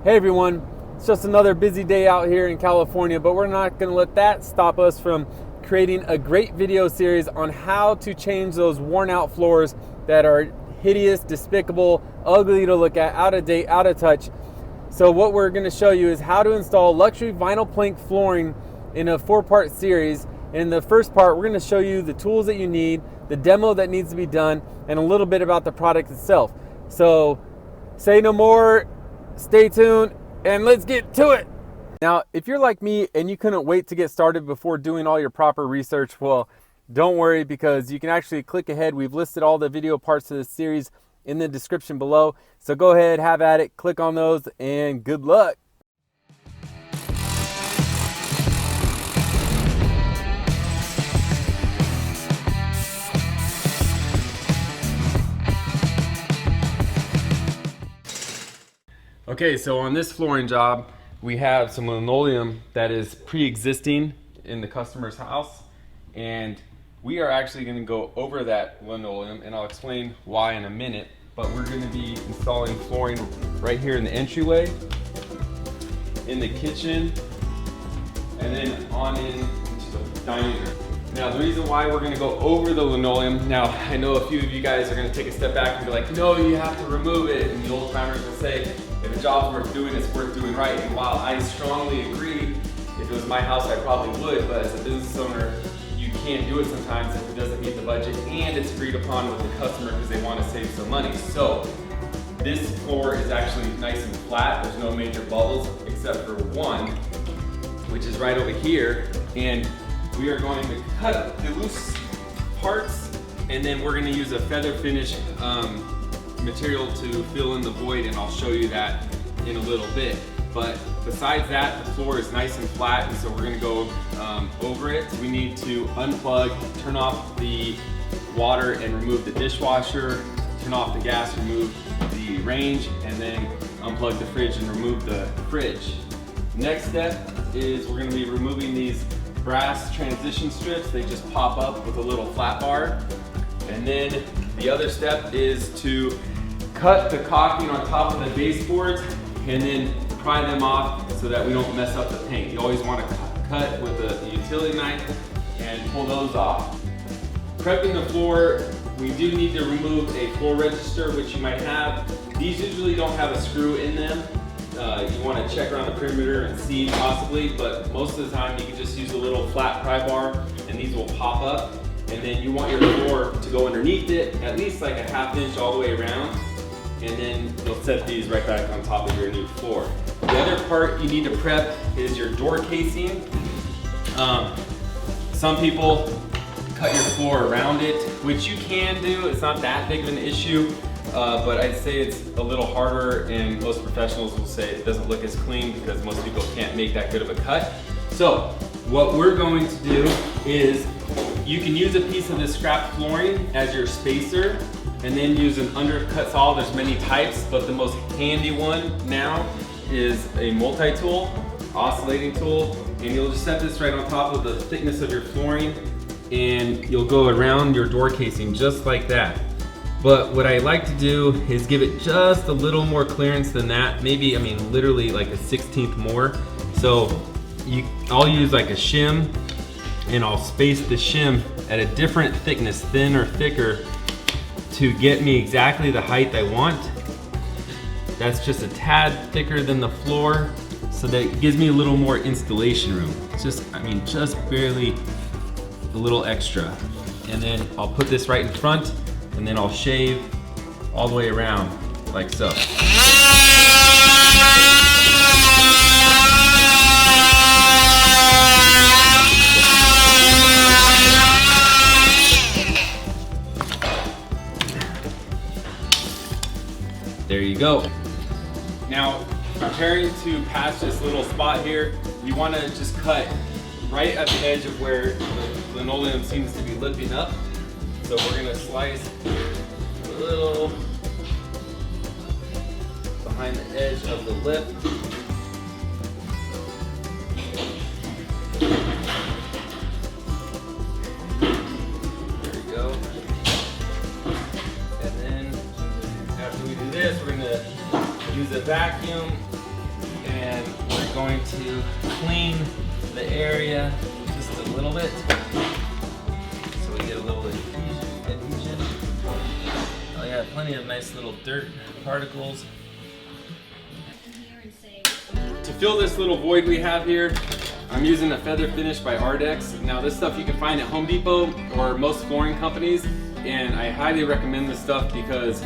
Hey everyone, it's just another busy day out here in California, but we're not going to let that stop us from creating a great video series on how to change those worn out floors that are hideous, despicable, ugly to look at, out of date, out of touch. So what we're going to show you is how to install luxury vinyl plank flooring in a 4-part series. In the first part, we're going to show you the tools that you need, the demo that needs to be done, and a little bit about the product itself. So say no more, stay tuned, and let's get to it. Now, if you're like me and you couldn't wait to get started before doing all your proper research, well, don't worry, because you can actually click ahead. We've listed all the video parts of this series in the description below. So go ahead, have at it, click on those, and good luck. Okay, so on this flooring job, we have some linoleum that is pre-existing in the customer's house, and we are actually going to go over that linoleum, and I'll explain why in a minute. But we're going to be installing flooring right here in the entryway, in the kitchen, and then on into the dining room. Now, the reason why we're going to go over the linoleum, now I know a few of you guys are going to take a step back and be like, no, you have to remove it, and the old timers will say, if a job's worth doing, it's worth doing right. And while I strongly agree, if it was my house, I probably would, but as a business owner, you can't do it sometimes if it doesn't meet the budget and it's agreed upon with the customer because they want to save some money. So this floor is actually nice and flat. There's no major bubbles except for one, which is right over here. And we are going to cut the loose parts, and then we're going to use a feather finish material to fill in the void, and I'll show you that in a little bit. But besides that, the floor is nice and flat, and so we're going to go over it. So we need to unplug, turn off the water and remove the dishwasher, turn off the gas, remove the range, and then unplug the fridge and remove the fridge. Next step is we're going to be removing these brass transition strips. They just pop up with a little flat bar. And then the other step is to cut the caulking on top of the baseboards and then pry them off so that we don't mess up the paint. You always want to cut with a utility knife and pull those off. Prepping the floor, we do need to remove a floor register, which you might have. These usually don't have a screw in them. You want to check around the perimeter and see possibly, but most of the time you can just use a little flat pry bar and these will pop up. And then you want your floor to go underneath it, at least like a ½ inch all the way around. And then you'll set these right back on top of your new floor. The other part you need to prep is your door casing. Some people cut your floor around it, which you can do. It's not that big of an issue, but I'd say it's a little harder, and most professionals will say it doesn't look as clean because most people can't make that good of a cut. So what we're going to do is you can use a piece of this scrap flooring as your spacer, and then use an undercut saw. There's many types, but the most handy one now is a multi-tool, oscillating tool, and you'll just set this right on top of the thickness of your flooring, and you'll go around your door casing just like that. But what I like to do is give it just a little more clearance than that, maybe, I mean, literally like a 1/16 more. So I'll use like a shim, and I'll space the shim at a different thickness, thin or thicker, to get me exactly the height I want. That's just a tad thicker than the floor, so that it gives me a little more installation room. It's just, I mean, just barely a little extra. And then I'll put this right in front, and then I'll shave all the way around, like so. There you go. Now, preparing to pass this little spot here, you want to just cut right at the edge of where the linoleum seems to be lifting up. So we're going to slice a little behind the edge of the lip. There we go. And then after we do this, we're going to use a vacuum to clean the area just a little bit so we get a little adhesion. Oh yeah, plenty of nice little dirt particles. To fill this little void we have here, I'm using a feather finish by Ardex. Now this stuff you can find at Home Depot or most flooring companies, and I highly recommend this stuff because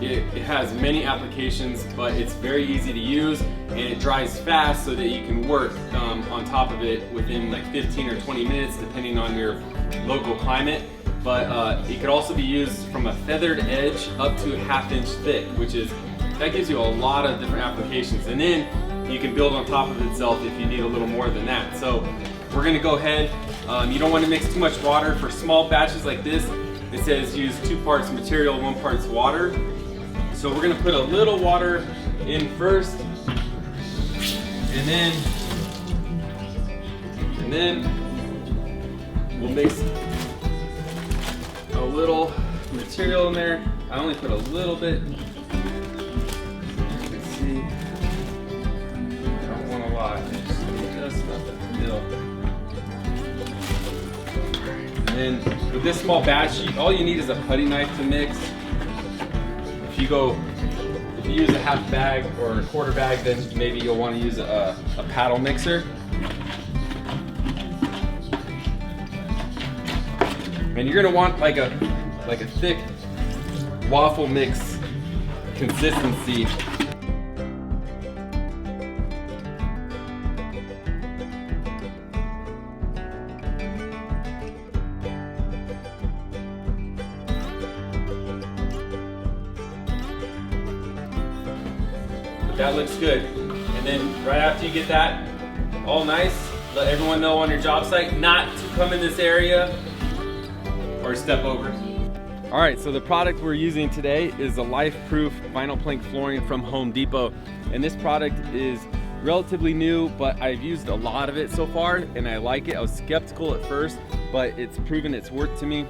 it has many applications, but it's very easy to use and it dries fast so that you can work on top of it within like 15 or 20 minutes depending on your local climate. But it could also be used from a feathered edge up to a 1/2 inch thick, that gives you a lot of different applications. And then you can build on top of itself if you need a little more than that. So we're gonna go ahead. You don't want to mix too much water. For small batches like this, it says use 2 parts material, 1 part water. So we're gonna put a little water in first, and then we'll mix a little material in there. I only put a little bit. Let's see. Just enough to fill. And then with this small batch, all you need is a putty knife to mix. If you use a 1/2 bag or a 1/4 bag, then maybe you'll want to use a paddle mixer. And you're gonna want like a thick waffle mix consistency. That looks good. And then right after you get that all nice, let everyone know on your job site not to come in this area or step over. All right, so the product we're using today is a life-proof vinyl plank flooring from Home Depot. And this product is relatively new, but I've used a lot of it so far and I like it. I was skeptical at first, but it's proven its worth to me.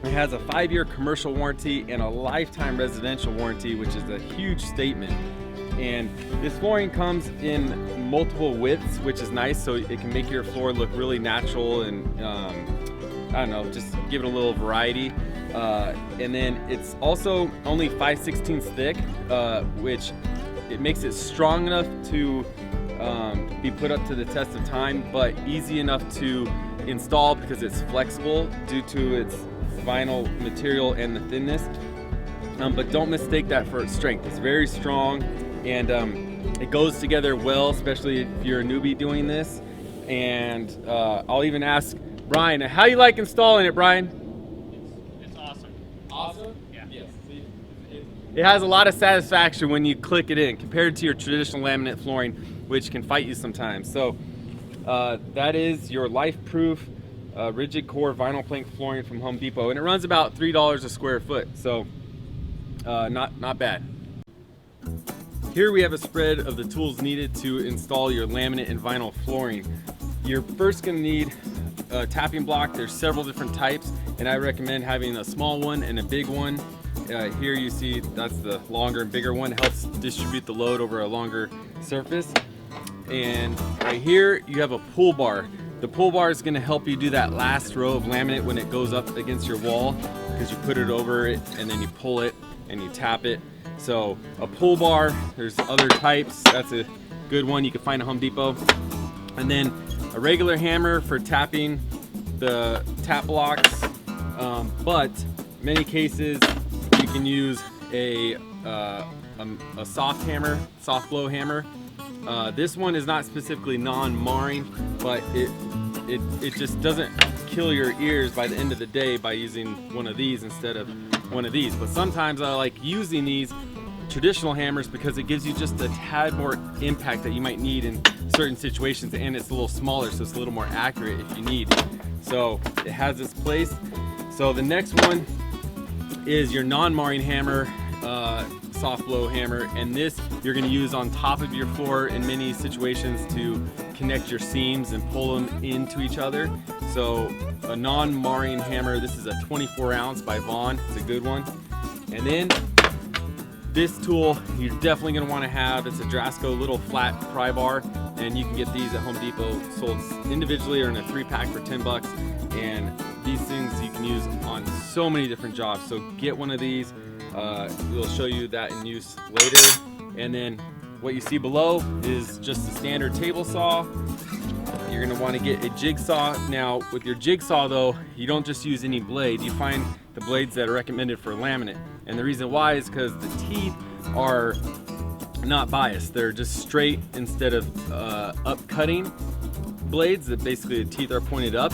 It has a 5-year commercial warranty and a lifetime residential warranty, which is a huge statement. And this flooring comes in multiple widths, which is nice, so it can make your floor look really natural and I don't know, just give it a little variety. And then it's also only 5/16 thick, which it makes it strong enough to be put up to the test of time, but easy enough to install because it's flexible due to its vinyl material and the thinness. But don't mistake that for its strength. It's very strong. And it goes together well, especially if you're a newbie doing this. And I'll even ask Brian, how you like installing it, Brian? It's awesome. Awesome? Yeah. Yes. It has a lot of satisfaction when you click it in compared to your traditional laminate flooring, which can fight you sometimes. So that is your life-proof rigid core vinyl plank flooring from Home Depot. And it runs about $3 a square foot. So not bad. Here we have a spread of the tools needed to install your laminate and vinyl flooring. You're first going to need a tapping block. There's several different types, and I recommend having a small one and a big one. Here you see that's the longer and bigger one. It helps distribute the load over a longer surface. And right here you have a pull bar. The pull bar is going to help you do that last row of laminate when it goes up against your wall, because you put it over it and then you pull it and you tap it. So a pull bar, there's other types. That's a good one you can find at Home Depot. And then a regular hammer for tapping the tap blocks. But many cases you can use a soft hammer, soft blow hammer. This one is not specifically non-marring, but it just doesn't kill your ears by the end of the day by using one of these instead of one of these. But sometimes I like using these traditional hammers because it gives you just a tad more impact that you might need in certain situations, and it's a little smaller, so it's a little more accurate if you need. So it has its place. So the next one is your non-marring hammer, soft blow hammer, and this you're going to use on top of your floor in many situations to connect your seams and pull them into each other. So a non-marring hammer, this is a 24 ounce by Vaughn. It's a good one. And then this tool you're definitely going to want to have. It's a Drasco little flat pry bar, and you can get these at Home Depot sold individually or in a 3-pack for 10 bucks. And these things you can use on so many different jobs. So get one of these. We'll show you that in use later. And then what you see below is just a standard table saw. You're going to want to get a jigsaw. Now with your jigsaw though, you don't just use any blade. You find the blades that are recommended for laminate. And the reason why is because the teeth are not biased. They're just straight instead of up-cutting blades. That basically the teeth are pointed up.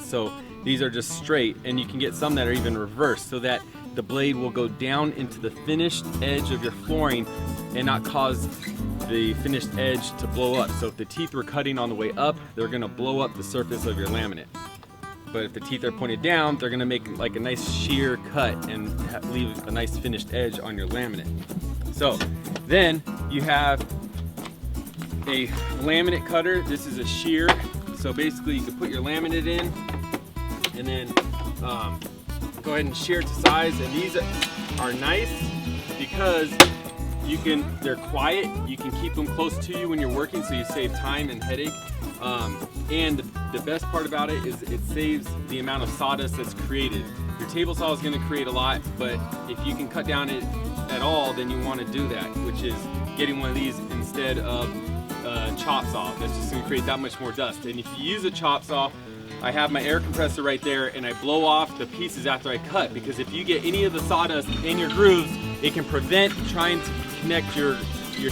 So these are just straight, and you can get some that are even reversed so that the blade will go down into the finished edge of your flooring and not cause the finished edge to blow up. So if the teeth were cutting on the way up, they're gonna blow up the surface of your laminate. But if the teeth are pointed down, they're gonna make like a nice sheer cut and leave a nice finished edge on your laminate. So then you have a laminate cutter. This is a shear. So basically you can put your laminate in and then go ahead and shear it to size. And these are nice because they're quiet. You can keep them close to you when you're working, so you save time and headache. And the best part about it is it saves the amount of sawdust that's created. Your table saw is going to create a lot, but if you can cut down it at all, then you want to do that, which is getting one of these instead of a chop saw. That's just going to create that much more dust. And if you use a chop saw, I have my air compressor right there, and I blow off the pieces after I cut, because if you get any of the sawdust in your grooves, it can prevent trying to connect your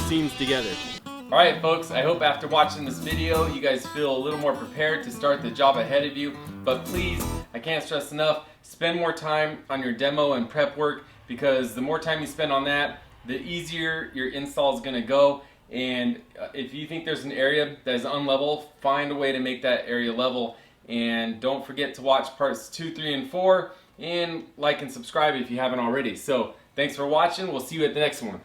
seams together. Alright folks, I hope after watching this video you guys feel a little more prepared to start the job ahead of you. But please, I can't stress enough, spend more time on your demo and prep work, because the more time you spend on that, the easier your install is going to go. And if you think there's an area that is unlevel, find a way to make that area level. And don't forget to watch parts 2, 3, and 4, and like and subscribe if you haven't already. So thanks for watching. We'll see you at the next one.